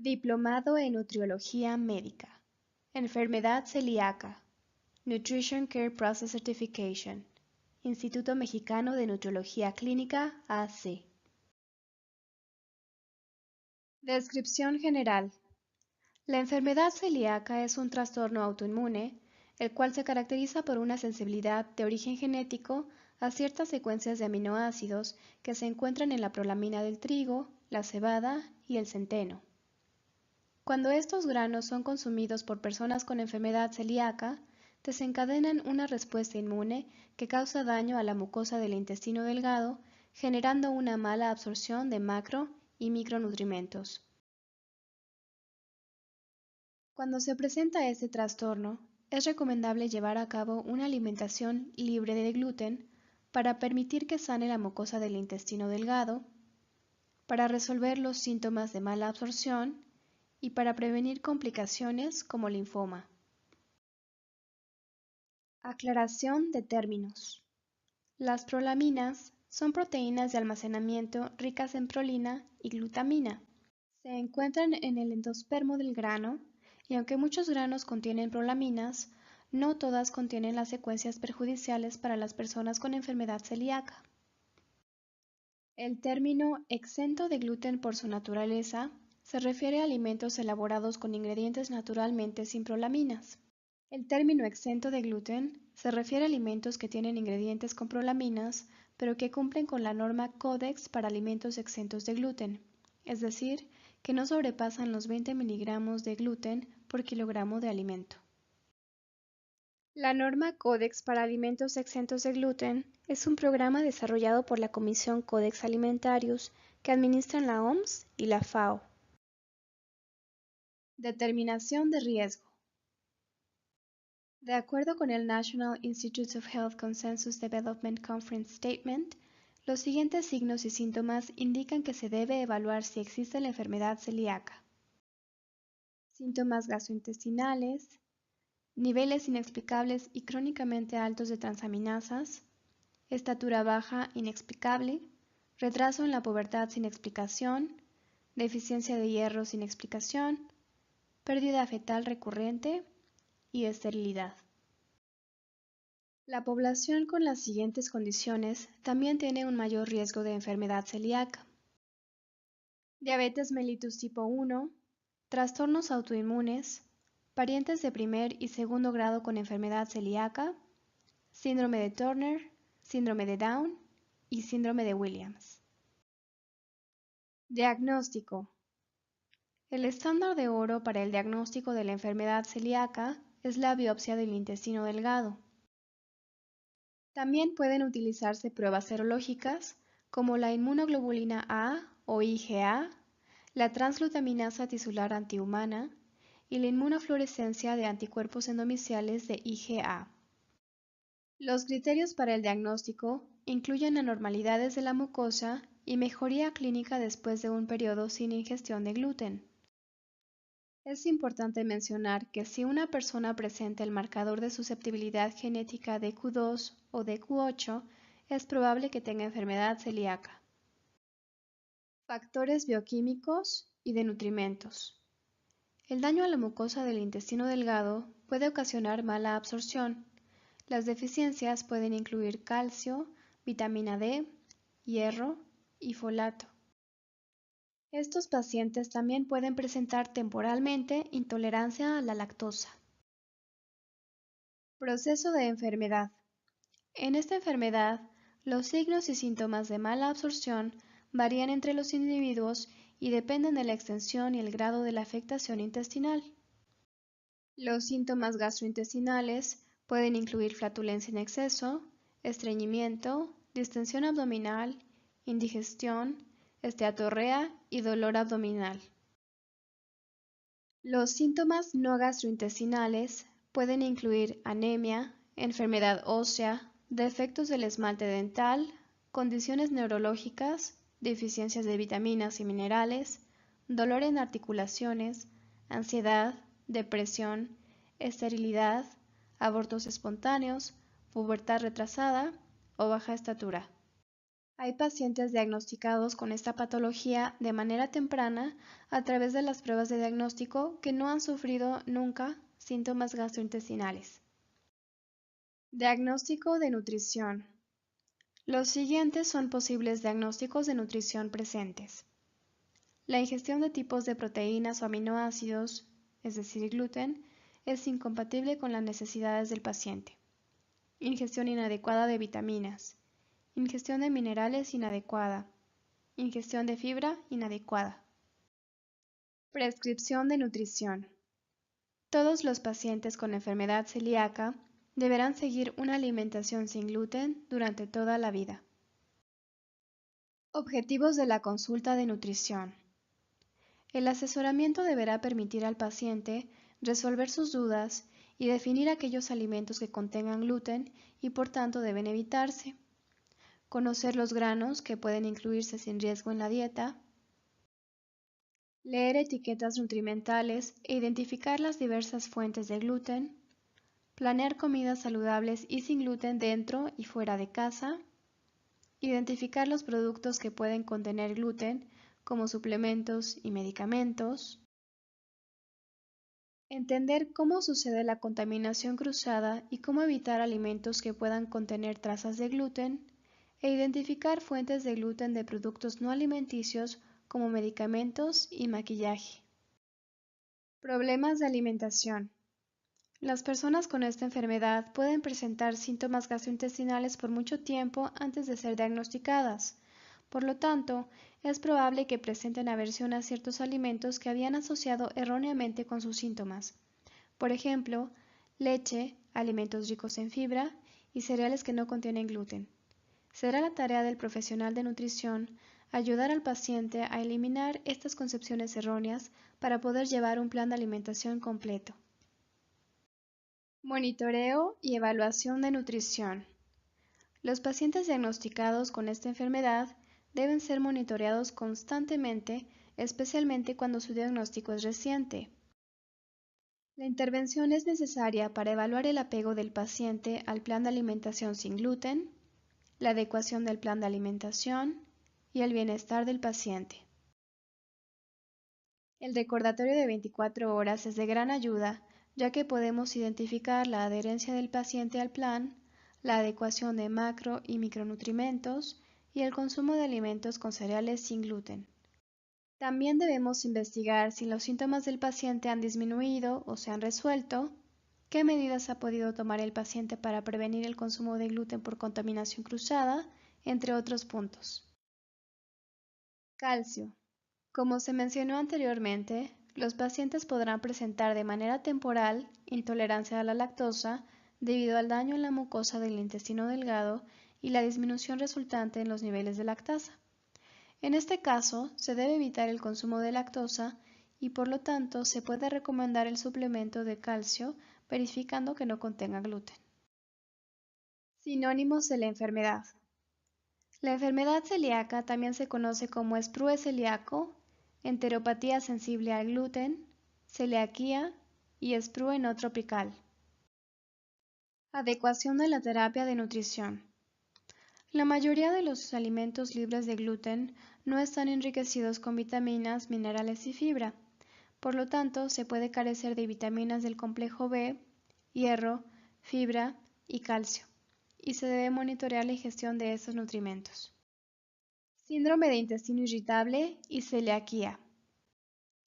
Diplomado en Nutriología Médica. Enfermedad celíaca. Nutrition Care Process Certification. Instituto Mexicano de Nutriología Clínica, AC. Descripción general. La enfermedad celíaca es un trastorno autoinmune, el cual se caracteriza por una sensibilidad de origen genético a ciertas secuencias de aminoácidos que se encuentran en la prolamina del trigo, la cebada y el centeno. Cuando estos granos son consumidos por personas con enfermedad celíaca, desencadenan una respuesta inmune que causa daño a la mucosa del intestino delgado, generando una mala absorción de macro y micronutrimentos. Cuando se presenta este trastorno, es recomendable llevar a cabo una alimentación libre de gluten para permitir que sane la mucosa del intestino delgado, para resolver los síntomas de mala absorción y para prevenir complicaciones como linfoma. Aclaración de términos. Las prolaminas son proteínas de almacenamiento ricas en prolina y glutamina. Se encuentran en el endospermo del grano y aunque muchos granos contienen prolaminas, no todas contienen las secuencias perjudiciales para las personas con enfermedad celíaca. El término exento de gluten por su naturaleza se refiere a alimentos elaborados con ingredientes naturalmente sin prolaminas. El término exento de gluten se refiere a alimentos que tienen ingredientes con prolaminas, pero que cumplen con la norma Codex para alimentos exentos de gluten, es decir, que no sobrepasan los 20 miligramos de gluten por kilogramo de alimento. La norma Codex para alimentos exentos de gluten es un programa desarrollado por la Comisión Codex Alimentarius que administran la OMS y la FAO. Determinación de riesgo. De acuerdo con el National Institutes of Health Consensus Development Conference Statement, los siguientes signos y síntomas indican que se debe evaluar si existe la enfermedad celíaca. Síntomas gastrointestinales, niveles inexplicables y crónicamente altos de transaminasas, estatura baja inexplicable, retraso en la pubertad sin explicación, deficiencia de hierro sin explicación, pérdida fetal recurrente y esterilidad. La población con las siguientes condiciones también tiene un mayor riesgo de enfermedad celíaca: diabetes mellitus tipo 1, trastornos autoinmunes, parientes de primer y segundo grado con enfermedad celíaca, síndrome de Turner, síndrome de Down y síndrome de Williams. Diagnóstico. El estándar de oro para el diagnóstico de la enfermedad celíaca es la biopsia del intestino delgado. También pueden utilizarse pruebas serológicas como la inmunoglobulina A o IgA, la transglutaminasa tisular antihumana y la inmunofluorescencia de anticuerpos endomiciales de IgA. Los criterios para el diagnóstico incluyen anormalidades de la mucosa y mejoría clínica después de un periodo sin ingestión de gluten. Es importante mencionar que si una persona presenta el marcador de susceptibilidad genética DQ2 o DQ8, es probable que tenga enfermedad celíaca. Factores bioquímicos y de nutrimentos. El daño a la mucosa del intestino delgado puede ocasionar mala absorción. Las deficiencias pueden incluir calcio, vitamina D, hierro y folato. Estos pacientes también pueden presentar temporalmente intolerancia a la lactosa. Proceso de enfermedad. En esta enfermedad, los signos y síntomas de mala absorción varían entre los individuos y dependen de la extensión y el grado de la afectación intestinal. Los síntomas gastrointestinales pueden incluir flatulencia en exceso, estreñimiento, distensión abdominal, indigestión, esteatorrea y dolor abdominal. Los síntomas no gastrointestinales pueden incluir anemia, enfermedad ósea, defectos del esmalte dental, condiciones neurológicas, deficiencias de vitaminas y minerales, dolor en articulaciones, ansiedad, depresión, esterilidad, abortos espontáneos, pubertad retrasada o baja estatura. Hay pacientes diagnosticados con esta patología de manera temprana a través de las pruebas de diagnóstico que no han sufrido nunca síntomas gastrointestinales. Diagnóstico de nutrición. Los siguientes son posibles diagnósticos de nutrición presentes. La ingestión de tipos de proteínas o aminoácidos, es decir, gluten, es incompatible con las necesidades del paciente. Ingestión inadecuada de vitaminas. Ingestión de minerales inadecuada. Ingestión de fibra inadecuada. Prescripción de nutrición. Todos los pacientes con enfermedad celíaca deberán seguir una alimentación sin gluten durante toda la vida. Objetivos de la consulta de nutrición. El asesoramiento deberá permitir al paciente resolver sus dudas y definir aquellos alimentos que contengan gluten y por tanto deben evitarse. Conocer los granos que pueden incluirse sin riesgo en la dieta. Leer etiquetas nutrimentales e identificar las diversas fuentes de gluten. Planear comidas saludables y sin gluten dentro y fuera de casa. Identificar los productos que pueden contener gluten, como suplementos y medicamentos. Entender cómo sucede la contaminación cruzada y cómo evitar alimentos que puedan contener trazas de gluten, e identificar fuentes de gluten de productos no alimenticios como medicamentos y maquillaje. Problemas de alimentación. Las personas con esta enfermedad pueden presentar síntomas gastrointestinales por mucho tiempo antes de ser diagnosticadas. Por lo tanto, es probable que presenten aversión a ciertos alimentos que habían asociado erróneamente con sus síntomas. Por ejemplo, leche, alimentos ricos en fibra y cereales que no contienen gluten. Será la tarea del profesional de nutrición ayudar al paciente a eliminar estas concepciones erróneas para poder llevar un plan de alimentación completo. Monitoreo y evaluación de nutrición. Los pacientes diagnosticados con esta enfermedad deben ser monitoreados constantemente, especialmente cuando su diagnóstico es reciente. La intervención es necesaria para evaluar el apego del paciente al plan de alimentación sin gluten, la adecuación del plan de alimentación y el bienestar del paciente. El recordatorio de 24 horas es de gran ayuda, ya que podemos identificar la adherencia del paciente al plan, la adecuación de macro y micronutrimentos y el consumo de alimentos con cereales sin gluten. También debemos investigar si los síntomas del paciente han disminuido o se han resuelto, qué medidas ha podido tomar el paciente para prevenir el consumo de gluten por contaminación cruzada, entre otros puntos. Calcio. Como se mencionó anteriormente, los pacientes podrán presentar de manera temporal intolerancia a la lactosa debido al daño en la mucosa del intestino delgado y la disminución resultante en los niveles de lactasa. En este caso, se debe evitar el consumo de lactosa y por lo tanto se puede recomendar el suplemento de calcio verificando que no contenga gluten. Sinónimos de la enfermedad. La enfermedad celíaca también se conoce como sprue celíaco, enteropatía sensible al gluten, celiaquía y sprue no tropical. Adecuación de la terapia de nutrición. La mayoría de los alimentos libres de gluten no están enriquecidos con vitaminas, minerales y fibra. Por lo tanto, se puede carecer de vitaminas del complejo B, hierro, fibra y calcio, y se debe monitorear la ingestión de estos nutrimentos. Síndrome de intestino irritable y celiaquía.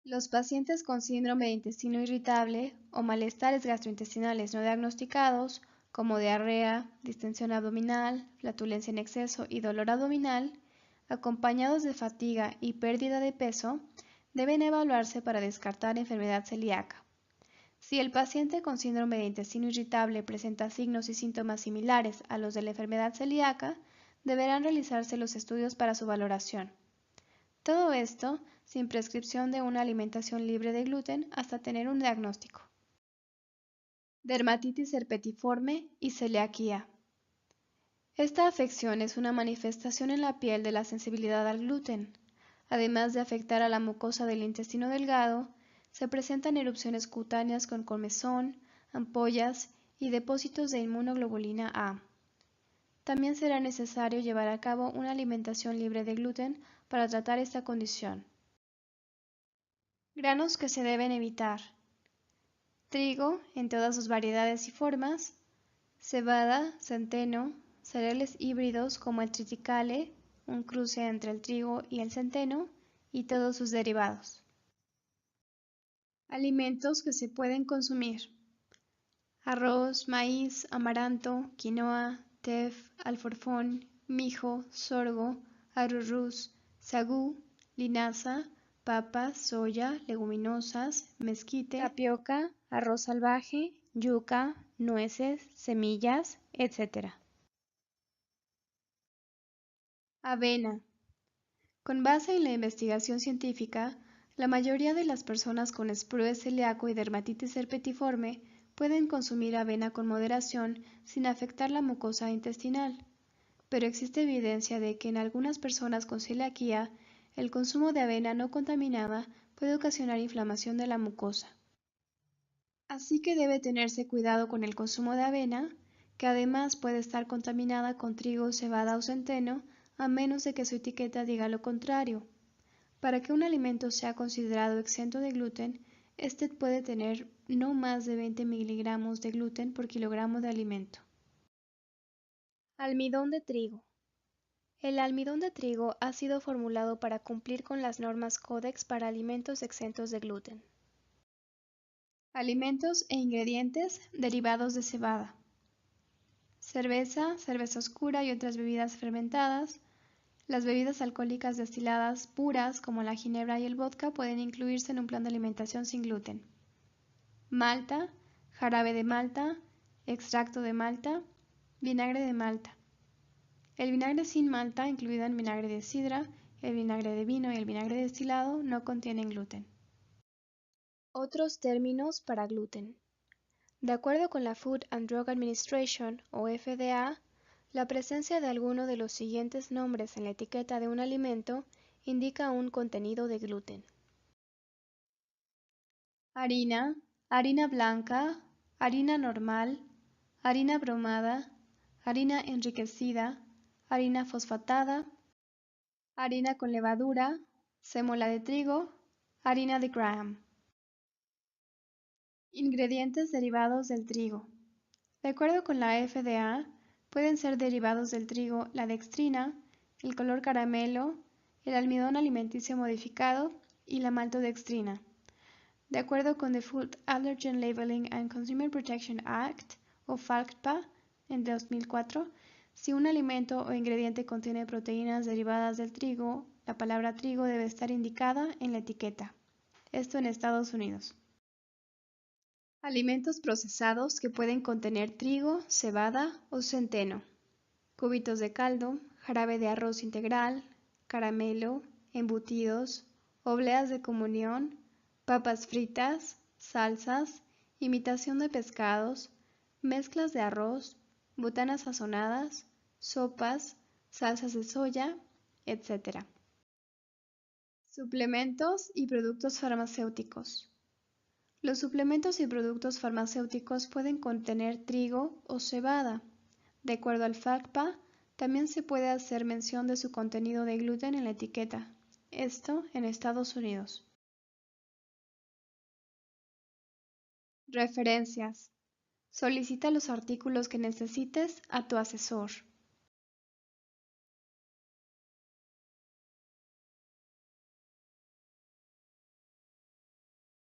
Los pacientes con síndrome de intestino irritable o malestares gastrointestinales no diagnosticados, como diarrea, distensión abdominal, flatulencia en exceso y dolor abdominal, acompañados de fatiga y pérdida de peso, deben evaluarse para descartar enfermedad celíaca. Si el paciente con síndrome de intestino irritable presenta signos y síntomas similares a los de la enfermedad celíaca, deberán realizarse los estudios para su valoración. Todo esto sin prescripción de una alimentación libre de gluten hasta tener un diagnóstico. Dermatitis herpetiforme y celiaquía. Esta afección es una manifestación en la piel de la sensibilidad al gluten. Además de afectar a la mucosa del intestino delgado, se presentan erupciones cutáneas con comezón, ampollas y depósitos de inmunoglobulina A. También será necesario llevar a cabo una alimentación libre de gluten para tratar esta condición. Granos que se deben evitar: trigo en todas sus variedades y formas, cebada, centeno, cereales híbridos como el triticale, un cruce entre el trigo y el centeno, y todos sus derivados. Alimentos que se pueden consumir: arroz, maíz, amaranto, quinoa, tef, alforfón, mijo, sorgo, arrurús, sagú, linaza, papa, soya, leguminosas, mezquite, tapioca, arroz salvaje, yuca, nueces, semillas, etc. Avena. Con base en la investigación científica, la mayoría de las personas con sprue celíaco y dermatitis herpetiforme pueden consumir avena con moderación sin afectar la mucosa intestinal, pero existe evidencia de que en algunas personas con celiaquía, el consumo de avena no contaminada puede ocasionar inflamación de la mucosa. Así que debe tenerse cuidado con el consumo de avena, que además puede estar contaminada con trigo, cebada o centeno, a menos de que su etiqueta diga lo contrario. Para que un alimento sea considerado exento de gluten, este puede tener no más de 20 miligramos de gluten por kilogramo de alimento. Almidón de trigo. El almidón de trigo ha sido formulado para cumplir con las normas Codex para alimentos exentos de gluten. Alimentos e ingredientes derivados de cebada: cerveza, cerveza oscura y otras bebidas fermentadas. Las bebidas alcohólicas destiladas puras, como la ginebra y el vodka, pueden incluirse en un plan de alimentación sin gluten. Malta, jarabe de malta, extracto de malta, vinagre de malta. El vinagre sin malta, incluido en vinagre de sidra, el vinagre de vino y el vinagre destilado, no contienen gluten. Otros términos para gluten. De acuerdo con la Food and Drug Administration, o FDA, la presencia de alguno de los siguientes nombres en la etiqueta de un alimento indica un contenido de gluten: harina, harina blanca, harina normal, harina bromada, harina enriquecida, harina fosfatada, harina con levadura, sémola de trigo, harina de Graham. Ingredientes derivados del trigo. De acuerdo con la FDA, pueden ser derivados del trigo la dextrina, el color caramelo, el almidón alimenticio modificado y la maltodextrina. De acuerdo con the Food Allergen Labeling and Consumer Protection Act, o FALCPA, en 2004, si un alimento o ingrediente contiene proteínas derivadas del trigo, la palabra trigo debe estar indicada en la etiqueta. Esto en Estados Unidos. Alimentos procesados que pueden contener trigo, cebada o centeno: cubitos de caldo, jarabe de arroz integral, caramelo, embutidos, obleas de comunión, papas fritas, salsas, imitación de pescados, mezclas de arroz, botanas sazonadas, sopas, salsas de soya, etc. Suplementos y productos farmacéuticos. Los suplementos y productos farmacéuticos pueden contener trigo o cebada. De acuerdo al FACPA, también se puede hacer mención de su contenido de gluten en la etiqueta, esto en Estados Unidos. Referencias. Solicita los artículos que necesites a tu asesor.